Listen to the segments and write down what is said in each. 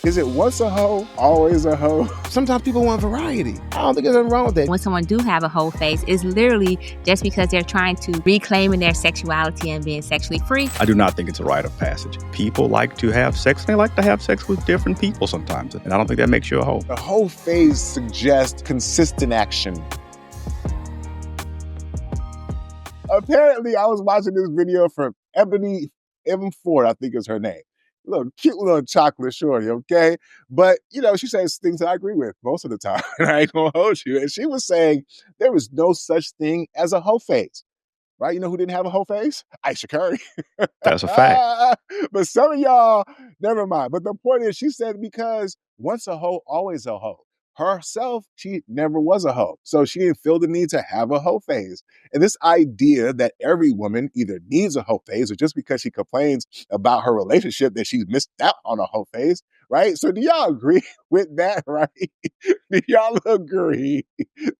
Is it once a hoe, always a hoe? Sometimes people want variety. I don't think there's anything wrong with that. When someone do have a whole face, it's literally just because they're trying to reclaiming their sexuality and being sexually free. I do not think it's a rite of passage. People like to have sex. They like to have sex with different people sometimes. And I don't think that makes you a hoe. The whole phase suggests consistent action. Apparently, I was watching this video from Ebony Ford, I think is her name. Cute little chocolate shorty, okay? But, she says things that I agree with most of the time, and I ain't gonna hold you. And she was saying there was no such thing as a hoe phase, right? You know who didn't have a hoe phase? Ayesha Curry. That's a fact. But some of y'all, never mind. But the point is, she said because once a hoe, always a hoe. Herself, she never was a hoe. So she didn't feel the need to have a hoe phase. And this idea that every woman either needs a hoe phase or just because she complains about her relationship that she's missed out on a hoe phase, right? So do y'all agree with that, right? Do y'all agree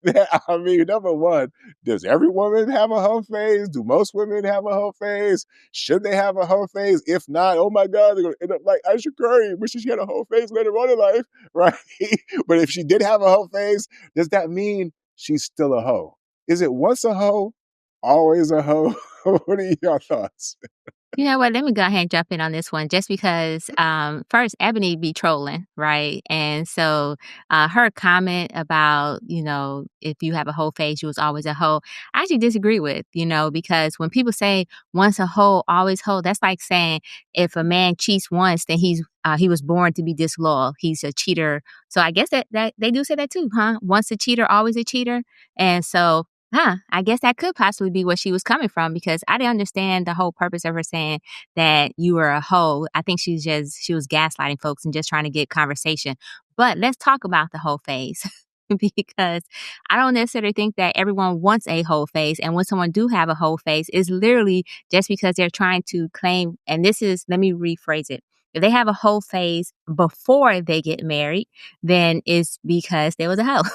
that, number one, does every woman have a hoe phase? Do most women have a hoe phase? Should they have a hoe phase? If not, oh my God, they're going to end up like Ayesha Curry, wishing she had a hoe phase later on in life, right? But if she did have a hoe phase, does that mean she's still a hoe? Is it once a hoe, always a hoe? What are your thoughts? You know what? Let me go ahead and jump in on this one just because first, Ebony be trolling, right? And so her comment about, if you have a hoe phase, you was always a hoe, I actually disagree with, because when people say once a hoe, always hoe, that's like saying if a man cheats once, then he was born to be disloyal. He's a cheater. So I guess that they do say that too, huh? Once a cheater, always a cheater. And so I guess that could possibly be where she was coming from because I didn't understand the whole purpose of her saying that you were a hoe. I think she was gaslighting folks and just trying to get conversation. But let's talk about the hoe phase because I don't necessarily think that everyone wants a hoe phase. And when someone do have a hoe phase, it's literally just because they're trying to claim, and let me rephrase it. If they have a hoe phase before they get married, then it's because there was a hoe.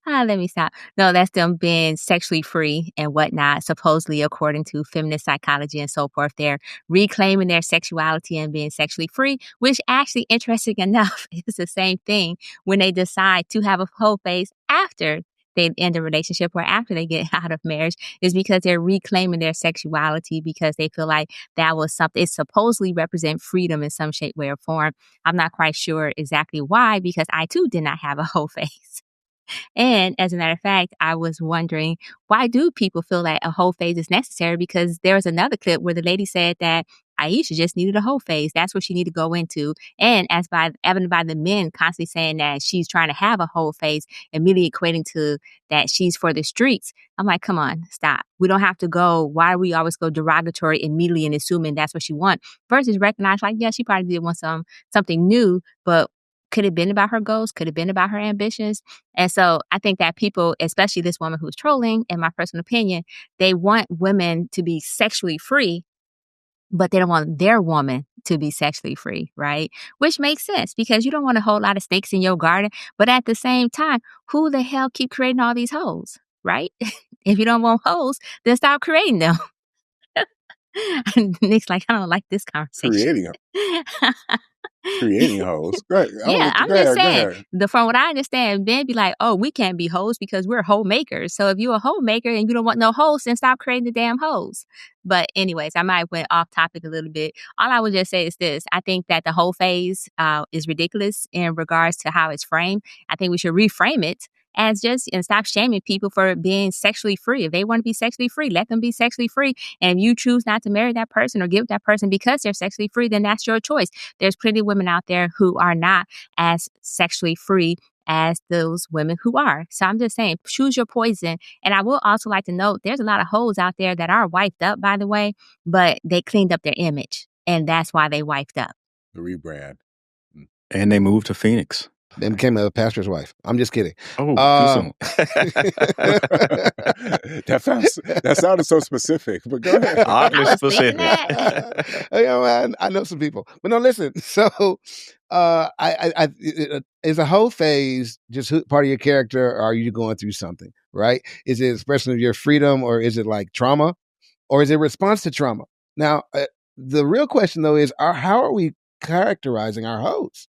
Let me stop. No, that's them being sexually free and whatnot, supposedly according to feminist psychology and so forth. They're reclaiming their sexuality and being sexually free, which actually, interesting enough, is the same thing when they decide to have a whole phase after they end a relationship or after they get out of marriage is because they're reclaiming their sexuality because they feel like that was something, it supposedly represent freedom in some shape, way, or form. I'm not quite sure exactly why because I too did not have a whole phase. And as a matter of fact, I was wondering, why do people feel like a whole phase is necessary? Because there was another clip where the lady said that Ayesha just needed a whole phase. That's what she needed to go into. And evident by the men constantly saying that she's trying to have a whole phase, immediately equating to that she's for the streets. I'm like, come on, stop. We don't have to go. Why do we always go derogatory immediately and assuming that's what she wants? Versus recognize like, yeah, she probably did want something new, but could it have been about her goals? Could it have been about her ambitions? And so I think that people, especially this woman who's trolling, in my personal opinion, they want women to be sexually free, but they don't want their woman to be sexually free, right? Which makes sense because you don't want a whole lot of snakes in your garden. But at the same time, who the hell keep creating all these hoes, right? If you don't want hoes, then stop creating them. Nick's like, I don't like this conversation. Creating hoes. Yeah, I'm just saying. From what I understand, men be like, "Oh, we can't be hoes because we're hoe makers." So if you're a hoe maker and you don't want no hoes, then stop creating the damn hoes. But anyways, I might have went off topic a little bit. All I would just say is this: I think that the whole phase is ridiculous in regards to how it's framed. I think we should reframe it as and stop shaming people for being sexually free. If they want to be sexually free, let them be sexually free. And if you choose not to marry that person or give that person because they're sexually free, then that's your choice. There's plenty of women out there who are not as sexually free as those women who are. So I'm just saying, choose your poison. And I will also like to note, there's a lot of hoes out there that are wiped up, by the way, but they cleaned up their image. And that's why they wiped up. The rebrand. And they moved to Phoenix. Then became a pastor's wife. I'm just kidding. Oh, too soon. That sounded so specific, but go ahead. Oddly specific. I know some people. But no, listen. So is a whole phase just part of your character, or are you going through something, right? Is it expression of your freedom, or is it like trauma, or is it response to trauma? Now, the real question, though, is how are we characterizing our hoes.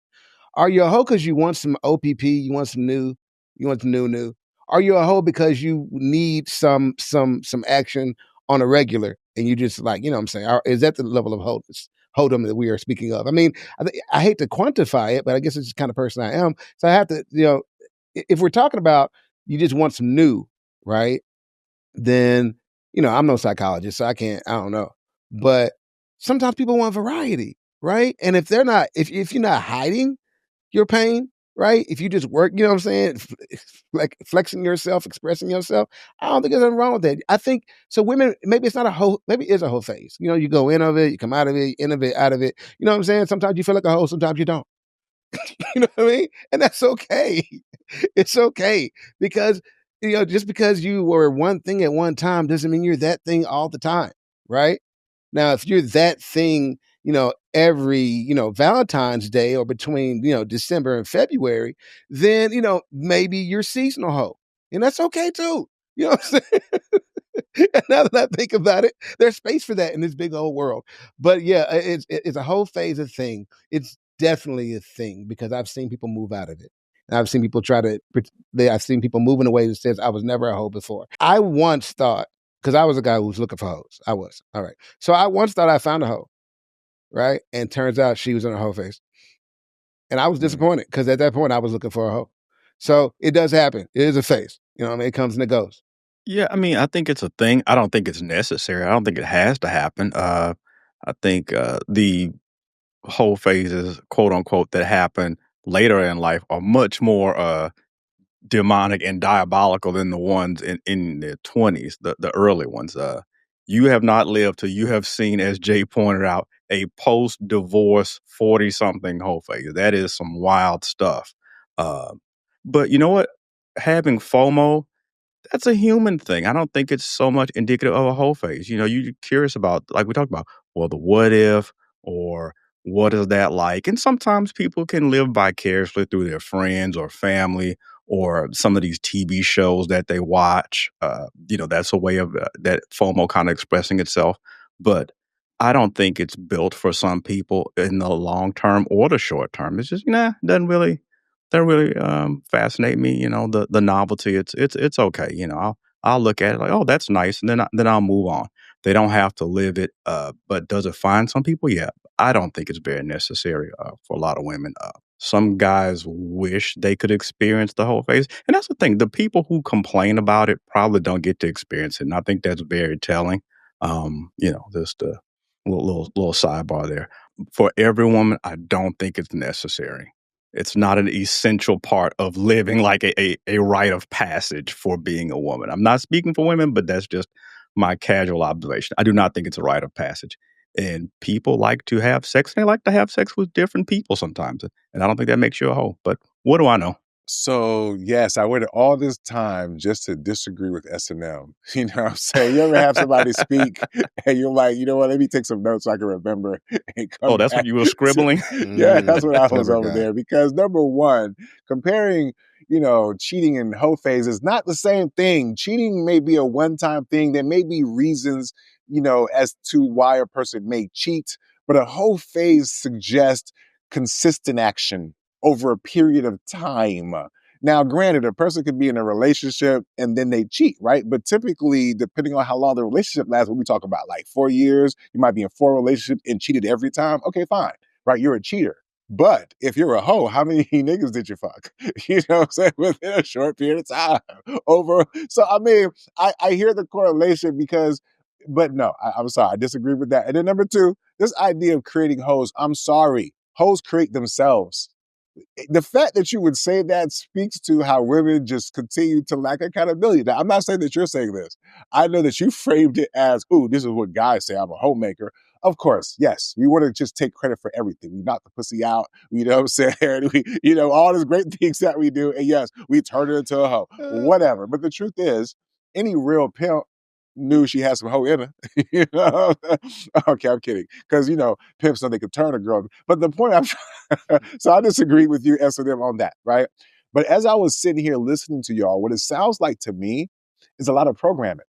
Are you a hoe because you want some OPP, you want some new, new? Are you a hoe because you need some action on a regular and you just like, you know what I'm saying? Is that the level of hold'em that we are speaking of? I mean, I hate to quantify it, but I guess it's the kind of person I am. So I have to, if we're talking about you just want some new, right? Then, I'm no psychologist, so I don't know. But sometimes people want variety, right? And if they're not, if you're not hiding your pain, right? If you just work, you know what I'm saying? Like flexing yourself, expressing yourself. I don't think there's nothing wrong with that. I think so. Women, maybe it's not a whole, maybe it's a whole phase. You go in of it, you come out of it, in of it, out of it. You know what I'm saying? Sometimes you feel like a hoe, sometimes you don't. You know what I mean? And that's okay. It's okay because, just because you were one thing at one time doesn't mean you're that thing all the time, right? Now, if you're that thing, every, Valentine's Day or between, December and February, then, maybe you're seasonal hoe. And that's okay too. You know what I'm saying? And now that I think about it, there's space for that in this big old world. But yeah, it's a whole phase of thing. It's definitely a thing because I've seen people move out of it. And I've seen people I've seen people move in a way that says I was never a hoe before. I once thought, because I was a guy who was looking for hoes. I was. All right. So I once thought I found a hoe, right? And turns out she was in a hoe phase. And I was disappointed because at that point I was looking for a hoe. So it does happen. It is a phase. You know what I mean? It comes and it goes. Yeah, I mean, I think it's a thing. I don't think it's necessary. I don't think it has to happen. I think the whole phases, quote unquote, that happen later in life are much more demonic and diabolical than the ones in their 20s, the early ones. You have not lived till you have seen, as Jay pointed out, a post-divorce 40-something whole phase. That is some wild stuff. But you know what? Having FOMO, that's a human thing. I don't think it's so much indicative of a whole phase. You're curious about, like we talked about, well, the what if, or what is that like? And sometimes people can live vicariously through their friends or family or some of these TV shows that they watch. That's a way of that FOMO kind of expressing itself. But I don't think it's built for some people in the long term or the short term. It's just, doesn't really fascinate me. The novelty. It's okay. I'll look at it like, oh, that's nice, and then I'll move on. They don't have to live it. But does it find some people? Yeah, I don't think it's very necessary for a lot of women. Some guys wish they could experience the whole phase, and that's the thing. The people who complain about it probably don't get to experience it, and I think that's very telling. Just a little sidebar there. For every woman, I don't think it's necessary. It's not an essential part of living like a rite of passage for being a woman. I'm not speaking for women, but that's just my casual observation. I do not think it's a rite of passage. And people like to have sex, and they like to have sex with different people sometimes. And I don't think that makes you a hoe. But what do I know? So, yes, I waited all this time just to disagree with S&M. You know what I'm saying? You ever have somebody speak and you're like, you know what, let me take some notes so I can remember and Oh, come that's what back you were scribbling? Yeah, that's what I was Clever over guy. there. Because number one, comparing, cheating and hoe phase is not the same thing. Cheating may be a one-time thing. There may be reasons, as to why a person may cheat, but a hoe phase suggests consistent action over a period of time. Now, granted, a person could be in a relationship and then they cheat, right? But typically, depending on how long the relationship lasts, what we talk about, like 4 years, you might be in 4 relationships and cheated every time. Okay, fine, right? You're a cheater. But if you're a hoe, how many niggas did you fuck? You know what I'm saying? Within a short period of time. So, I mean, I hear the correlation but no, I'm sorry, I disagree with that. And then number two, this idea of creating hoes, I'm sorry, hoes create themselves. The fact that you would say that speaks to how women just continue to lack accountability. Now, I'm not saying that you're saying this. I know that you framed it as, ooh, this is what guys say, I'm a homemaker. Of course, yes, we want to just take credit for everything. We knock the pussy out, you know what I'm saying? All these great things that we do. And yes, we turn it into a hoe, whatever. But the truth is, any real pimp knew she had some hoe in her. You know? Okay, I'm kidding. Because, pimps know they could turn a girl. But the point so I disagree with you, S&M, on that, right? But as I was sitting here listening to y'all, what it sounds like to me is a lot of programming.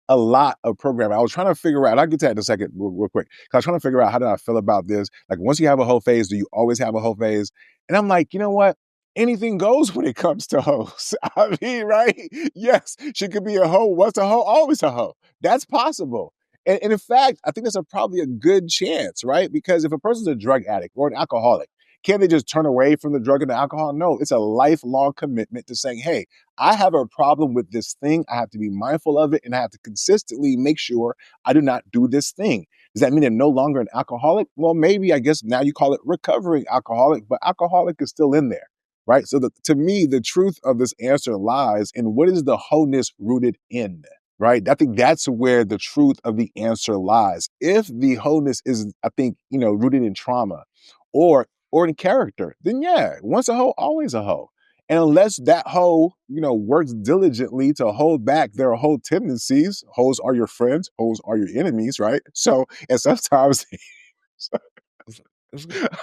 a lot of programming. I was trying to figure out, I'll get to that in a second real quick. 'Cause I was trying to figure out how did I feel about this. Like once you have a whole phase, do you always have a whole phase? And I'm like, you know what? Anything goes when it comes to hoes. I mean, right? Yes, she could be a hoe. What's a hoe? Always a hoe. That's possible. And in fact, I think that's probably a good chance, right? Because if a person's a drug addict or an alcoholic, can they just turn away from the drug and the alcohol? No, it's a lifelong commitment to saying, hey, I have a problem with this thing. I have to be mindful of it and I have to consistently make sure I do not do this thing. Does that mean they're no longer an alcoholic? Well, maybe, I guess now you call it recovering alcoholic, but alcoholic is still in there, right? So to me, the truth of this answer lies in what is the wholeness rooted in, right? I think that's where the truth of the answer lies. If the wholeness is, I think, rooted in trauma or in character, then yeah, once a hoe, always a hoe. And unless that hoe, works diligently to hold back their whole tendencies, hoes are your friends, hoes are your enemies, right? So, and sometimes,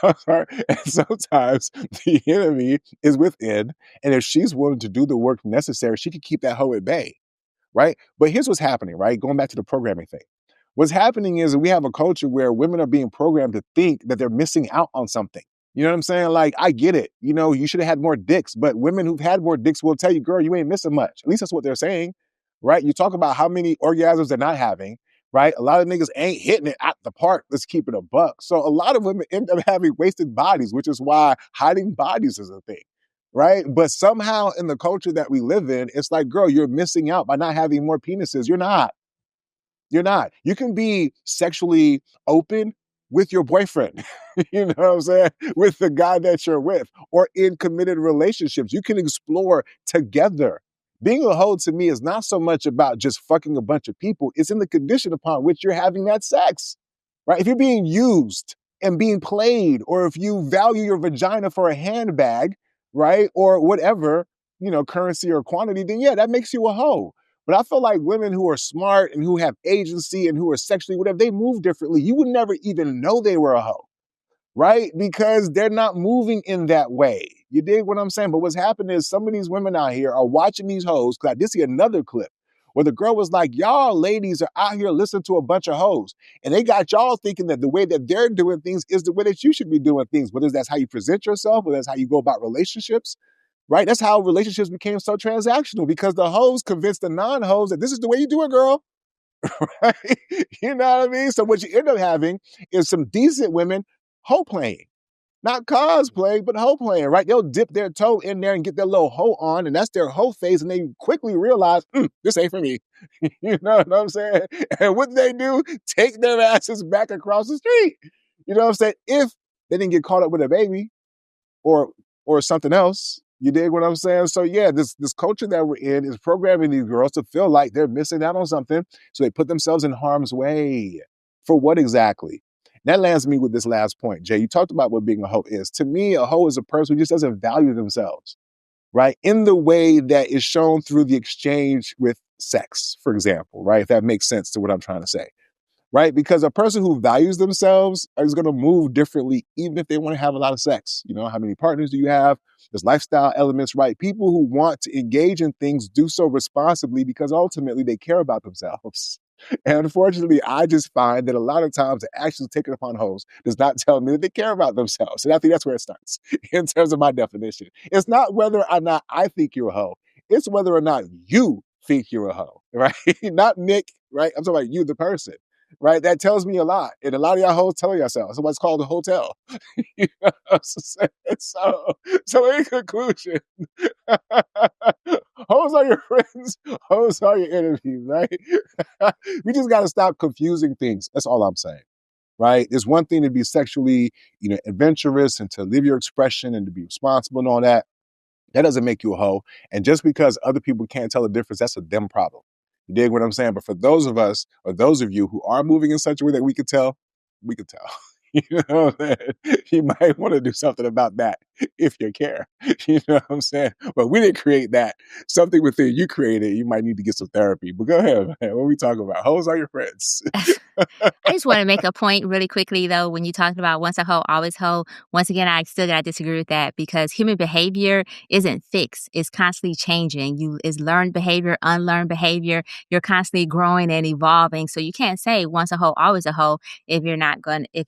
I'm sorry, and sometimes the enemy is within. And if she's willing to do the work necessary, she can keep that hoe at bay, right? But here's what's happening, right? Going back to the programming thing. What's happening is we have a culture where women are being programmed to think that they're missing out on something. You know what I'm saying? Like, I get it. You should have had more dicks, but women who've had more dicks will tell you, girl, you ain't missing much. At least that's what they're saying, right? You talk about how many orgasms they're not having, right? A lot of niggas ain't hitting it at the park. Let's keep it a buck. So a lot of women end up having wasted bodies, which is why hiding bodies is a thing, right? But somehow in the culture that we live in, it's like, girl, you're missing out by not having more penises. You're not. You're not. You can be sexually open with your boyfriend, you know what I'm saying? With the guy that you're with, or in committed relationships. You can explore together. Being a hoe to me is not so much about just fucking a bunch of people. It's in the condition upon which you're having that sex, right? If you're being used and being played, or if you value your vagina for a handbag, right? Or whatever, currency or quantity, then yeah, that makes you a hoe. But I feel like women who are smart and who have agency and who are sexually whatever, they move differently. You would never even know they were a hoe, right? Because they're not moving in that way. You dig what I'm saying? But what's happening is some of these women out here are watching these hoes. Because I did see another clip where the girl was like, y'all ladies are out here listening to a bunch of hoes. And they got y'all thinking that the way that they're doing things is the way that you should be doing things. Whether that's how you present yourself, whether that's how you go about relationships, right? That's how relationships became so transactional, because the hoes convinced the non-hoes that this is the way you do it, girl. Right? You know what I mean? So what you end up having is some decent women hoe playing. Not cosplay, but hoe playing, right? They'll dip their toe in there and get their little hoe on, and that's their hoe phase, and they quickly realize, this ain't for me. You know what I'm saying? And what they do? Take their asses back across the street. You know what I'm saying? If they didn't get caught up with a baby, or something else. You dig what I'm saying? So yeah, this culture that we're in is programming these girls to feel like they're missing out on something. So they put themselves in harm's way. For what exactly? That lands me with this last point, Jay. You talked about what being a hoe is. To me, a hoe is a person who just doesn't value themselves, right? In the way that is shown through the exchange with sex, for example, right? If that makes sense to what I'm trying to say, right? Because a person who values themselves is going to move differently, even if they want to have a lot of sex. How many partners do you have? There's lifestyle elements, right? People who want to engage in things do so responsibly because ultimately they care about themselves. And unfortunately, I just find that a lot of times the actions taken upon hoes does not tell me that they care about themselves. And I think that's where it starts in terms of my definition. It's not whether or not I think you're a hoe. It's whether or not you think you're a hoe, right? Not Nick, right? I'm talking about you, the person, right? That tells me a lot. And a lot of y'all hoes tell yourselves. So what's called a hotel. You know what I'm saying? So in conclusion, hoes are your friends, hoes are your enemies, right? We just got to stop confusing things. That's all I'm saying, right? It's one thing to be sexually, adventurous and to live your expression and to be responsible and all that. That doesn't make you a hoe. And just because other people can't tell the difference, that's a them problem. You dig what I'm saying? But for those of us, or those of you who are moving in such a way that we could tell, we could tell. You know what I'm saying? You might want to do something about that. if you care. You know what I'm saying? But we didn't create that. Something within you created. You might need to get some therapy. But go ahead, man. What are we talking about? Hoes are your friends. I just want to make a point really quickly, though, when you talked about once a hoe, always hoe. Once again, I still got to disagree with that because human behavior isn't fixed. It's constantly changing. It's learned behavior, unlearned behavior. You're constantly growing and evolving. So you can't say once a hoe, always a hoe if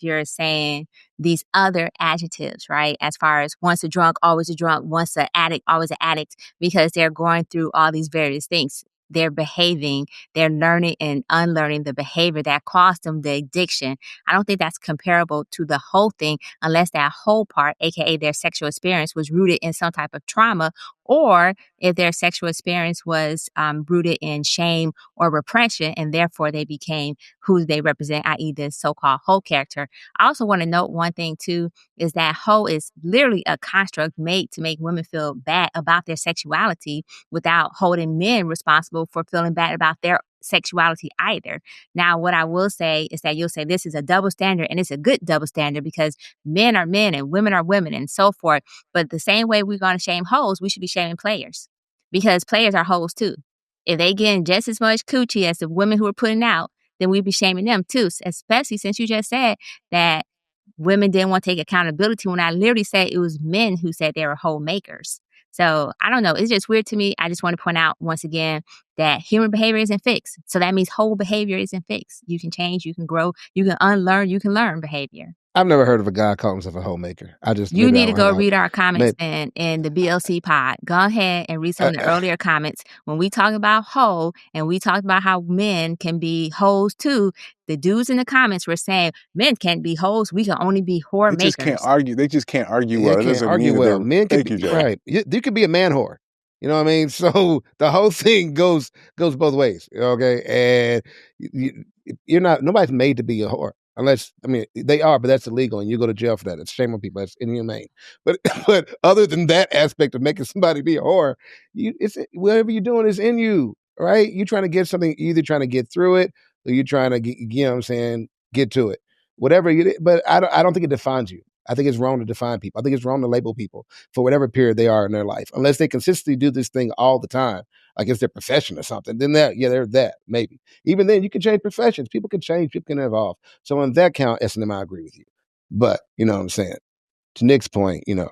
you're saying these other adjectives, right? As far as once a drunk, always a drunk, once an addict, always an addict, because they're going through all these various things. They're behaving, they're learning and unlearning the behavior that caused them the addiction. I don't think that's comparable to the whole thing unless that whole part, aka their sexual experience, was rooted in some type of trauma, or if their sexual experience was rooted in shame or repression, and therefore they became who they represent, i.e., the so-called whole character. I also want to note one thing too is that hoe is literally a construct made to make women feel bad about their sexuality without holding men responsible for feeling bad about their sexuality either. Now, what I will say is that you'll say this is a double standard, and it's a good double standard because men are men and women are women and so forth. But the same way we're going to shame hoes, we should be shaming players because players are hoes too. If they getting just as much coochie as the women who are putting out, then we'd be shaming them too, especially since you just said that women didn't want to take accountability when I literally said it was men who said they were hoe makers. So I don't know. It's just weird to me. I just want to point out once again that human behavior isn't fixed. So that means whole behavior isn't fixed. You can change, you can grow, you can unlearn, you can learn behavior. I've never heard of a guy calling himself a homemaker. You need to go read our comments in the BLC pod. Go ahead and read some of the earlier comments. When we talk about hoe and we talked about how men can be hoes too, the dudes in the comments were saying men can't be hoes. We can only be whore makers. They just can't argue. They just can't argue well. They can't argue well. Men can be right. You could be a man whore. You know what I mean? So the whole thing goes both ways. Okay, and you're not. Nobody's made to be a whore. Unless, I mean, they are, but that's illegal, and you go to jail for that. It's shame on people. That's inhumane. But other than that aspect of making somebody be a whore, it's whatever you're doing is in you, right? You're trying to get something, either trying to get through it, or you're trying to get, you know what I'm saying, get to it. Whatever you, but I don't think it defines you. I think it's wrong to define people. I think it's wrong to label people for whatever period they are in their life, unless they consistently do this thing all the time, like it's their profession or something. Then they're that maybe. Even then, you can change professions. People can change. People can evolve. So on that count, S&M, I agree with you. But you know what I'm saying. To Nick's point, yeah,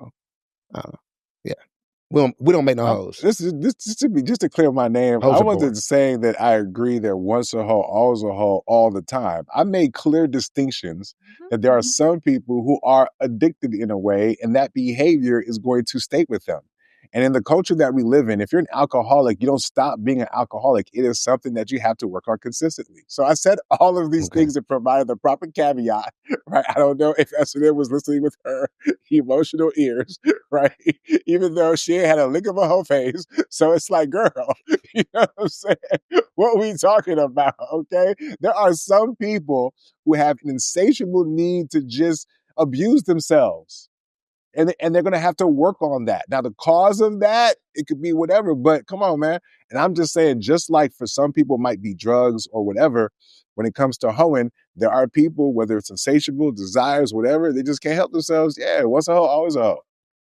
we don't make no hoes. This just to clear my name. Hoes I wasn't saying that I agree that once a hoe, always a hoe, all the time. I made clear distinctions that there are some people who are addicted in a way, and that behavior is going to stay with them. And in the culture that we live in, if you're an alcoholic, you don't stop being an alcoholic. It is something that you have to work on consistently. So I said all of these things and provided the proper caveat, right? I don't know if S&M was listening with her emotional ears, right? Even though she had a lick of a hoe face. So it's like, girl, you know what I'm saying? What are we talking about, okay? There are some people who have an insatiable need to just abuse themselves. And they're going to have to work on that. Now, the cause of that, it could be whatever, but come on, man. And I'm just saying, just like for some people it might be drugs or whatever, when it comes to hoeing, there are people, whether it's insatiable, desires, whatever, they just can't help themselves. Yeah, once a hoe, always a hoe.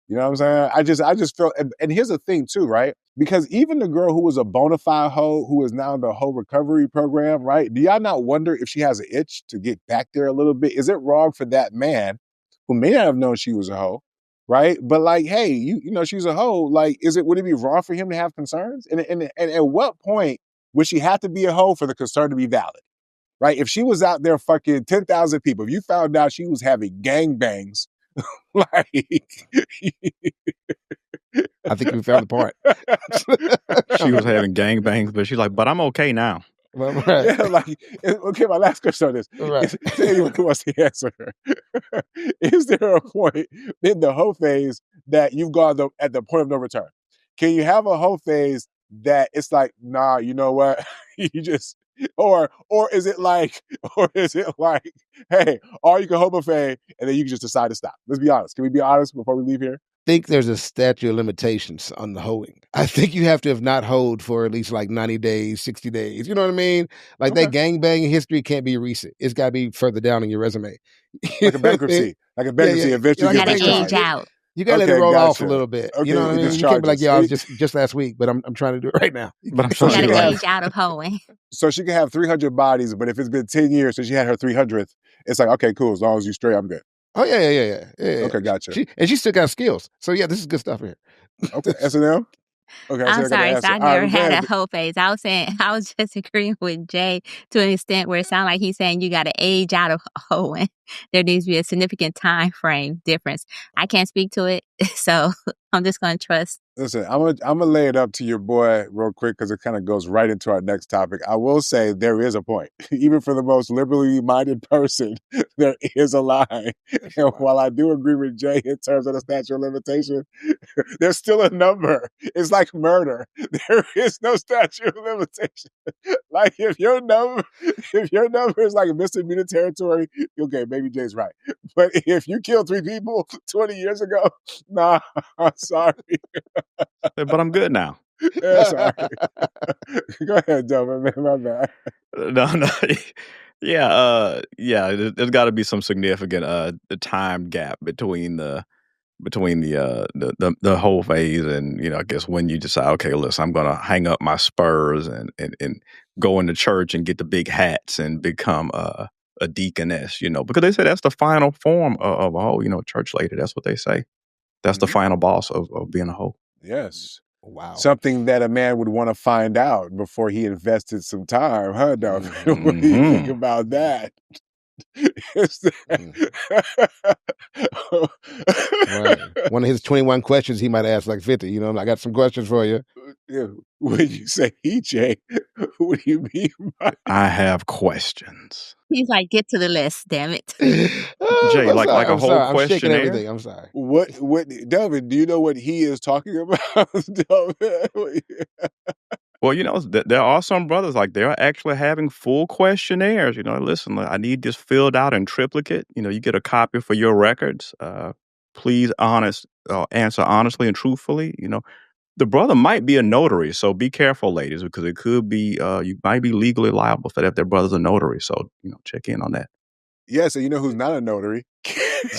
You know what I'm saying? I just feel, and here's the thing too, right? Because even the girl who was a bona fide hoe, who is now in the hoe recovery program, right? Do y'all not wonder if she has an itch to get back there a little bit? Is it wrong for that man who may not have known she was a hoe, right? But like, hey, you know, she's a hoe. Like, would it be wrong for him to have concerns? And at what point would she have to be a hoe for the concern to be valid, right? If she was out there fucking 10,000 people, if you found out she was having gangbangs, like, I think we found the part. She was having gangbangs, but she's like, but I'm okay now. Right. Yeah, like, okay, my last question on this. Right. To anyone who wants to answer, is there a point in the hoe phase that you've gone at the point of no return? Can you have a hoe phase that it's like, nah, you know what? You just, or is it like, hey, or you can hoe buffet and then you can just decide to stop? Let's be honest. Can we be honest before we leave here? Think there's a statute of limitations on the hoeing. I think you have to have not hoed for at least like 90 days, 60 days. You know what I mean? Like that gangbang history can't be recent. It's got to be further down in your resume. Like a bankruptcy. Like a bankruptcy. Eventually you got to age out. You gotta let it Okay, roll off a gotcha. little bit. You Okay, know what I it mean? You can't be like, discharges. "Yeah, I was just last week, but I'm trying to do it right now." But I'm So You trying she gotta to can have age out of hoeing. so she can have 300 bodies, but if it's been 10 years since she had her 300th, it's like, okay, cool. As long as you straight, I'm good. Oh yeah. Okay, gotcha. She still got skills. So yeah, this is good stuff here. Okay, S&M. Okay, I I'm said I got the sorry, so answer. I All right, never well, go had a ahead. whole phase. I was saying, I was just agreeing with Jay to an extent where it sounded like he's saying you got to age out of hoeing. There needs to be a significant time frame difference. I can't speak to it, so I'm just going to trust. Listen, I'm gonna lay it up to your boy real quick because it kind of goes right into our next topic. I will say there is a point, even for the most liberally minded person, there is a line. And while I do agree with Jay in terms of the statute of limitation, there's still a number. It's like murder. There is no statute of limitation. Like if your number is like misdemeanor territory, okay, maybe Jay's right. But if you killed 3 people 20 years ago, nah, sorry. but I'm good now. Yeah, sorry. Go ahead, Delvin, man. My bad. No. Yeah, there's got to be some significant time gap between the whole phase and I guess when you decide, okay, listen, I'm gonna hang up my spurs and go into church and get the big hats and become a deaconess, because they say that's the final form of a hoe, church lady. That's what they say. That's the final boss of being a hoe. Yes. Wow. Something that a man would want to find out before he invested some time, huh, Delvin? Mm-hmm. What do you think about that? Right. One of his 21 questions, he might ask like 50. I got some questions for you. When you say EJ, what do you mean by I have questions. He's like, get to the list, damn it. Jay, I'm like sorry. a I'm whole sorry. I'm shaking questionnaire. everything. I'm sorry. what Delvin, do you know what he is talking about? Delvin? Well, there are some brothers like they're actually having full questionnaires. Listen, I need this filled out in triplicate. You get a copy for your records. Please answer honestly and truthfully. The brother might be a notary, so be careful, ladies, because it could be you might be legally liable for that if their brother's a notary. So check in on that. Yeah, so you know who's not a notary? I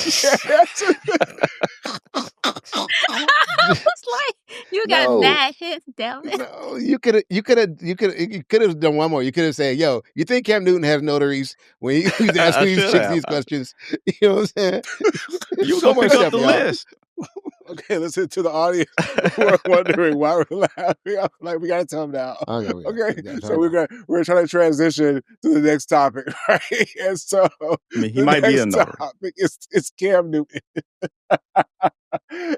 was like, you got No. bad hits, damn it. No, you could have done one more. You could have said, "Yo, you think Cam Newton has notaries?" When he's I asking these should chicks have. these questions, you know what I'm saying? You One go more pick up step, the y'all. list. Okay, listen to the audience who are wondering why we're laughing. I'm like, we gotta tell them now. Okay, Okay, yeah, so we're trying to transition to the next topic, right? And so I mean, he the might be a next notary. topic is Cam Newton.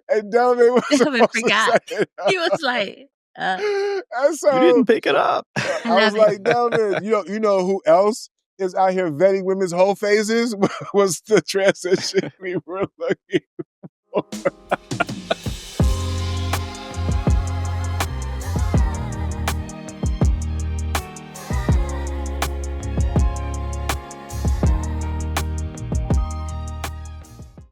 And Delvin was Delvin supposed to forgot. say it. He was like, And You so didn't pick it up. I was like, Delvin, you know who else is out here vetting women's whole phases? Was the transition we were looking for.